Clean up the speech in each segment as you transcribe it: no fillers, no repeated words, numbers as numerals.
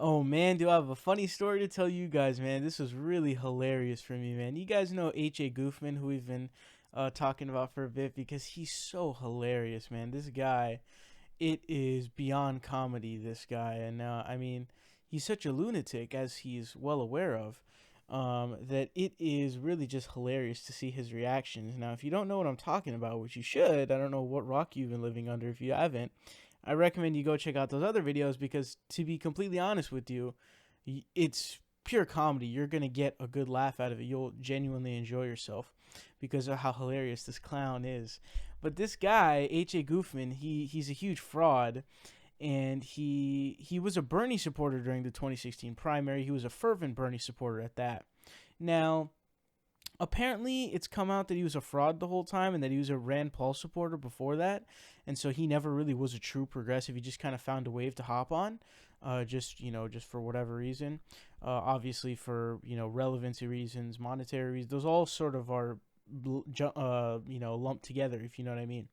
Oh man, do I have a funny story to tell you guys, man. This was really hilarious for me, man. You guys know H.A. Goofman, who we've been talking about for a bit, because he's so hilarious, man. This guy, it is beyond comedy, this guy. And I mean, he's such a lunatic, as he's well aware of, that it is really just hilarious to see his reactions. Now, if you don't know what I'm talking about, which you should, I don't know what rock you've been living under if you haven't, I recommend you go check out those other videos because, to be completely honest with you, it's pure comedy. You're going to get a good laugh out of it. You'll genuinely enjoy yourself because of how hilarious this clown is. But this guy, H.A. Goofman, he's a huge fraud, and he was a Bernie supporter during the 2016 primary. He was a fervent Bernie supporter at that. Now, apparently it's come out that he was a fraud the whole time and that he was a Rand Paul supporter before that, and so he never really was a true progressive. He just kind of found a wave to hop on, just for whatever reason. Obviously for relevancy reasons, monetary reasons. Those all sort of are lumped together, if you know what I mean.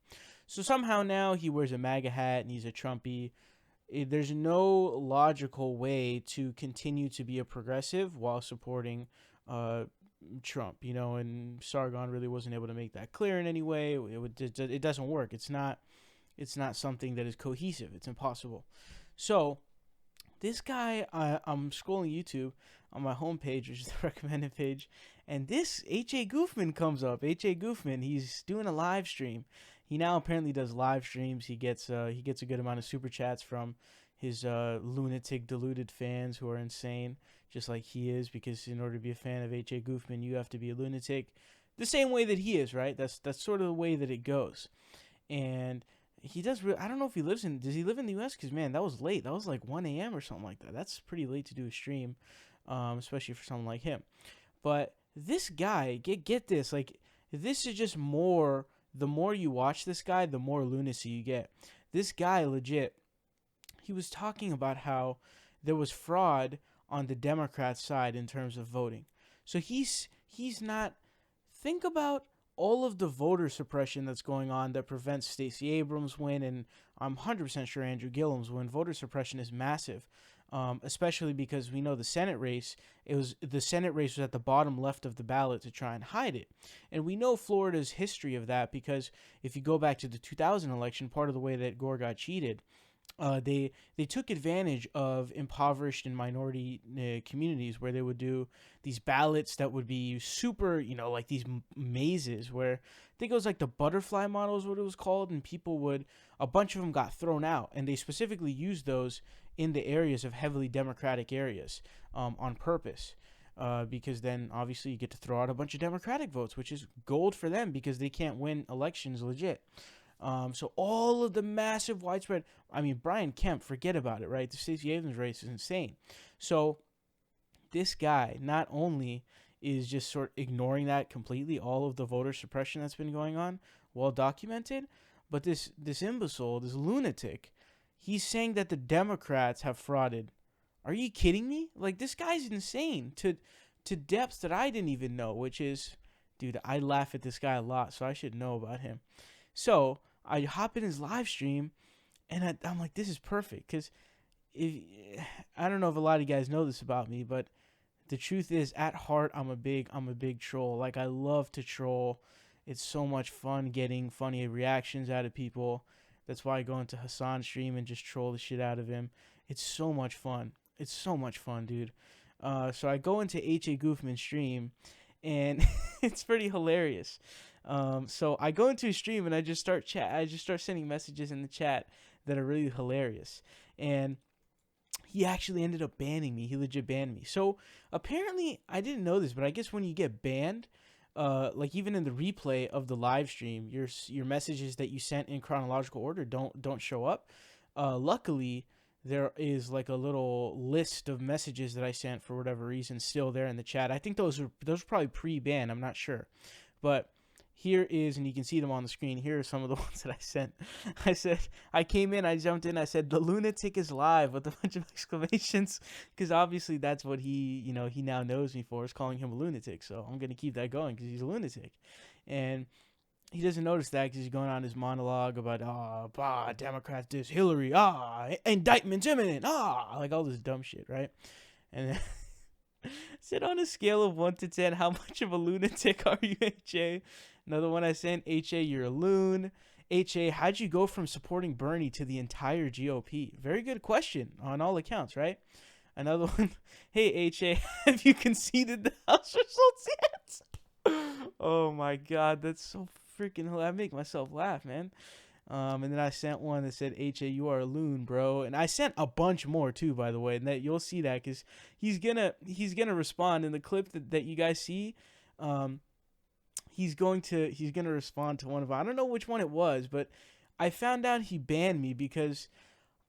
So somehow now he wears a MAGA hat and he's a Trumpy. There's no logical way to continue to be a progressive while supporting uh, Trump, and Sargon really wasn't able to make that clear in any way. It doesn't work. It's not something that is cohesive. It's impossible. So this guy, I'm scrolling YouTube on my homepage, which is the recommended page, and this H.A. Goofman comes up. H.A. Goofman, he's doing a live stream. He now apparently does live streams. He gets a good amount of super chats from his lunatic, deluded fans who are insane, just like he is. Because in order to be a fan of H.A. Goofman, you have to be a lunatic, the same way that he is, right? That's sort of the way that it goes. And he does. I don't know if he lives in. Does he live in the U.S.? Because man, that was late. That was like 1 a.m. or something like that. That's pretty late to do a stream, especially for someone like him. But this guy, get this. Like, this is just more. The more you watch this guy, the more lunacy you get. This guy, legit, he was talking about how there was fraud on the Democrat side in terms of voting. So he's not. Think about all of the voter suppression that's going on that prevents Stacey Abrams' win, and I'm 100% sure Andrew Gillum's win. Voter suppression is massive, especially because we know the Senate race. The Senate race was at the bottom left of the ballot to try and hide it, and we know Florida's history of that because if you go back to the 2000 election, part of the way that Gore got cheated, they took advantage of impoverished and minority communities where they would do these ballots that would be super, like these mazes where I think it was like the butterfly model is what it was called, and a bunch of them got thrown out, and they specifically used those in the areas of heavily Democratic areas on purpose. Because then obviously you get to throw out a bunch of Democratic votes, which is gold for them because they can't win elections legit. So all of the massive widespread, I mean, Brian Kemp, forget about it, right? The Stacey Abrams race is insane. So this guy not only is just sort of ignoring that completely, all of the voter suppression that's been going on, well documented, but this imbecile, this lunatic, he's saying that the Democrats have frauded. Are you kidding me? Like, this guy's insane to depths that I didn't even know, which is, dude, I laugh at this guy a lot, so I should know about him. So I hop in his live stream, and I'm like, this is perfect because I don't know if a lot of you guys know this about me, but the truth is, at heart, I'm a big troll. Like, I love to troll. It's so much fun getting funny reactions out of people. That's why I go into Hassan's stream and just troll the shit out of him. It's so much fun. It's so much fun, dude. So I go into H.A. Goofman's stream, and it's pretty hilarious. So I go into a stream and I just start sending messages in the chat that are really hilarious. And he actually ended up banning me. He legit banned me. So apparently, I didn't know this, but I guess when you get banned, like even in the replay of the live stream, your messages that you sent in chronological order don't show up. Luckily, there is like a little list of messages that I sent for whatever reason still there in the chat. I think those were probably pre-ban. I'm not sure, but here is, and you can see them on the screen. Here are some of the ones that I sent. I came in, I jumped in, I said, the lunatic is live with a bunch of exclamations, because obviously that's what he now knows me for, is calling him a lunatic. So I'm going to keep that going because he's a lunatic. And he doesn't notice that because he's going on his monologue about Democrats this Hillary indictment's imminent like all this dumb shit, right? And then said on a scale of 1 to 10, how much of a lunatic are you, HA? Another one I sent, HA, you're a loon. HA, how'd you go from supporting Bernie to the entire GOP? Very good question on all accounts, right? Another one, hey HA, have you conceded the House results yet? Oh my God, that's so freaking. I make myself laugh, man. And then I sent one that said, HA, you are a loon, bro. And I sent a bunch more too, by the way. And that you'll see that because he's gonna respond in the clip that you guys see. He's gonna respond to one of them. I don't know which one it was, but I found out he banned me because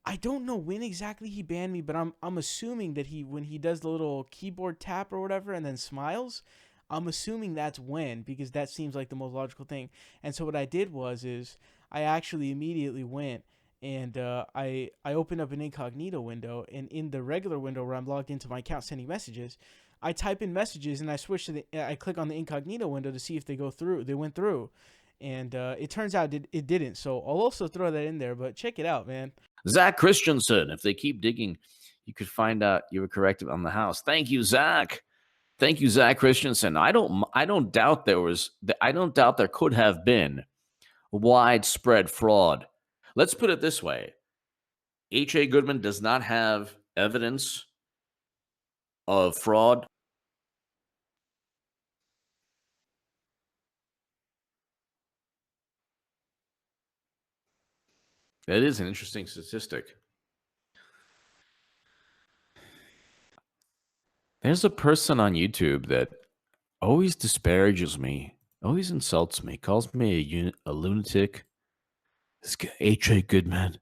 I don't know when exactly he banned me, but I'm assuming that when he does the little keyboard tap or whatever and then smiles, I'm assuming that's when, because that seems like the most logical thing. And so what I did is I actually immediately went and I opened up an incognito window, and in the regular window where I'm logged into my account sending messages, I type in messages and I I click on the incognito window to see if they go through. They went through, and it turns out it didn't. So I'll also throw that in there. But check it out, man. Zach Christensen, if they keep digging, you could find out you were corrected on the House. Thank you, Zach. Thank you, Zach Christensen. I don't doubt there could have been widespread fraud. Let's put it this way. H.A. Goodman does not have evidence of fraud. That is an interesting statistic. There's a person on YouTube that always disparages me, always insults me, calls me a lunatic. This guy, H.A. Goodman,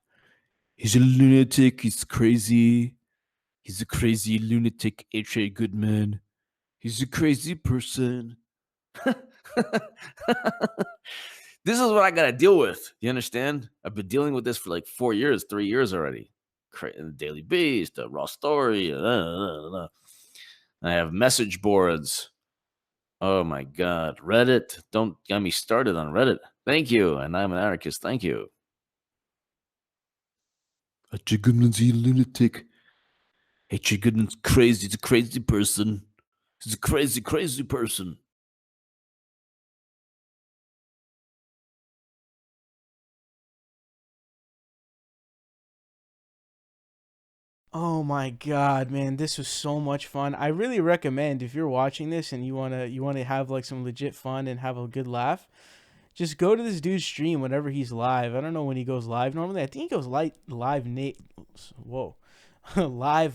he's a lunatic. He's crazy. He's a crazy lunatic, H.A. Goodman. He's a crazy person. This is what I got to deal with. You understand? I've been dealing with this for like 4 years, 3 years already. The Daily Beast, the Raw Story. I have message boards. Oh my God. Reddit. Don't get me started on Reddit. Thank you. And I'm an anarchist. Thank you. H.A. Goodman's a lunatic. H.A. Goodman's crazy. He's a crazy person. He's a crazy, crazy person. Oh my God, man, this was so much fun. I really recommend if you're watching this and you wanna have like some legit fun and have a good laugh, just go to this dude's stream whenever he's live. I don't know when he goes live normally. I think he goes live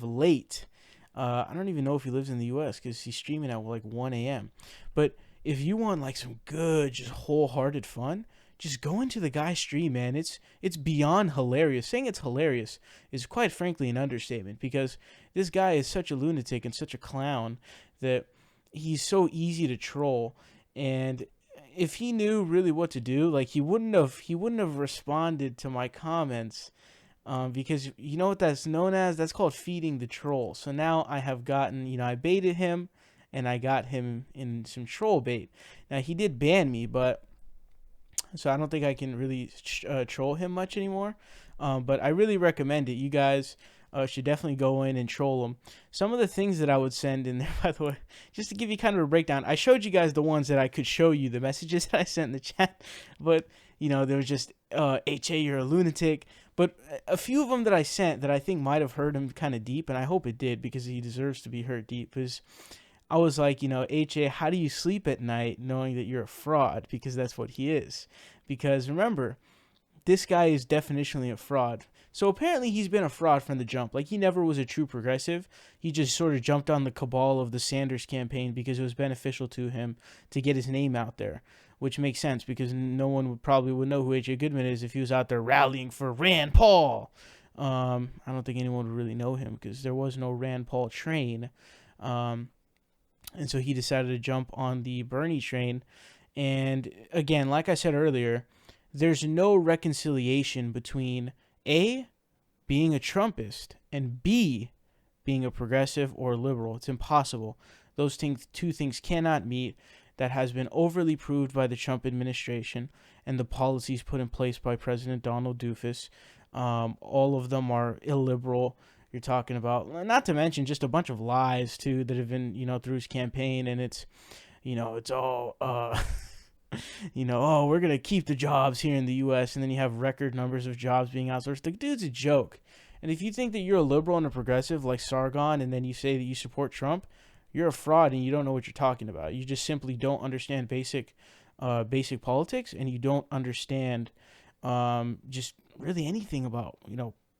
late. I don't even know if he lives in the U.S. because he's streaming at like 1 a.m. But if you want like some good, just wholehearted fun, just go into the guy's stream, man. It's beyond hilarious. Saying it's hilarious is quite frankly an understatement because this guy is such a lunatic and such a clown that he's so easy to troll. And if he knew really what to do, like he wouldn't have responded to my comments, because you know what that's known as? That's called feeding the troll. So now I have gotten, I baited him, and I got him in some troll bait. Now he did ban me, but so I don't think I can really troll him much anymore. But I really recommend it. You guys should definitely go in and troll him. Some of the things that I would send in there, by the way, just to give you kind of a breakdown, I showed you guys the ones that I could show you, the messages that I sent in the chat. But, there was just, HA, you're a lunatic. But a few of them that I sent that I think might have hurt him kind of deep, and I hope it did because he deserves to be hurt deep, is I was like, HA, how do you sleep at night knowing that you're a fraud? Because that's what he is. Because remember, this guy is definitionally a fraud. So apparently he's been a fraud from the jump. Like he never was a true progressive. He just sort of jumped on the cabal of the Sanders campaign because it was beneficial to him to get his name out there, which makes sense because no one would know who H.A. Goodman is if he was out there rallying for Rand Paul. I don't think anyone would really know him because there was no Rand Paul train. And so he decided to jump on the Bernie train. And again, like I said earlier, there's no reconciliation between A, being a Trumpist, and B, being a progressive or liberal. It's impossible. Those two things cannot meet. that has been overly proved by the Trump administration and the policies put in place by President Donald Doofus. All of them are illiberal. You're talking about, not to mention just a bunch of lies too that have been, through his campaign, and it's all, oh, we're gonna keep the jobs here in the U.S., and then you have record numbers of jobs being outsourced. The dude's a joke. And if you think that you're a liberal and a progressive like Sargon, and then you say that you support Trump, you're a fraud and you don't know what you're talking about. You just simply don't understand basic politics, and you don't understand just really anything about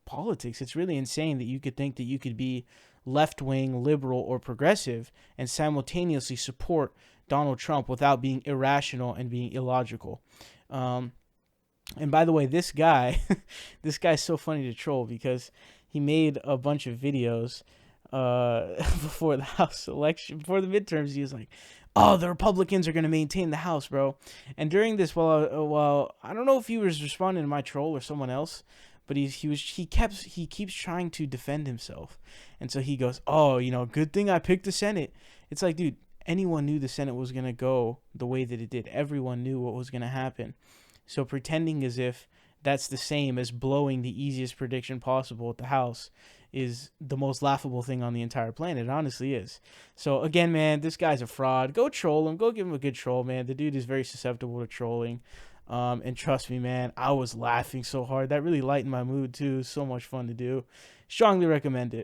politics. It's really insane that you could think that you could be left wing, liberal, or progressive and simultaneously support Donald Trump without being irrational and being illogical. And by the way, this guy, this guy's so funny to troll because he made a bunch of videos before the House election, before the midterms. He was like, "Oh, the Republicans are going to maintain the House, bro." And during this, well, I don't know if he was responding to my troll or someone else, but he keeps trying to defend himself, and so he goes, "Oh, good thing I picked the Senate." It's like, dude, anyone knew the Senate was going to go the way that it did. Everyone knew what was going to happen. So pretending as if that's the same as blowing the easiest prediction possible at the House is the most laughable thing on the entire planet. It honestly is. So again, man, this guy's a fraud. Go troll him. Go give him a good troll, man. The dude is very susceptible to trolling. And trust me, man, I was laughing so hard. That really lightened my mood too. So much fun to do. Strongly recommend it.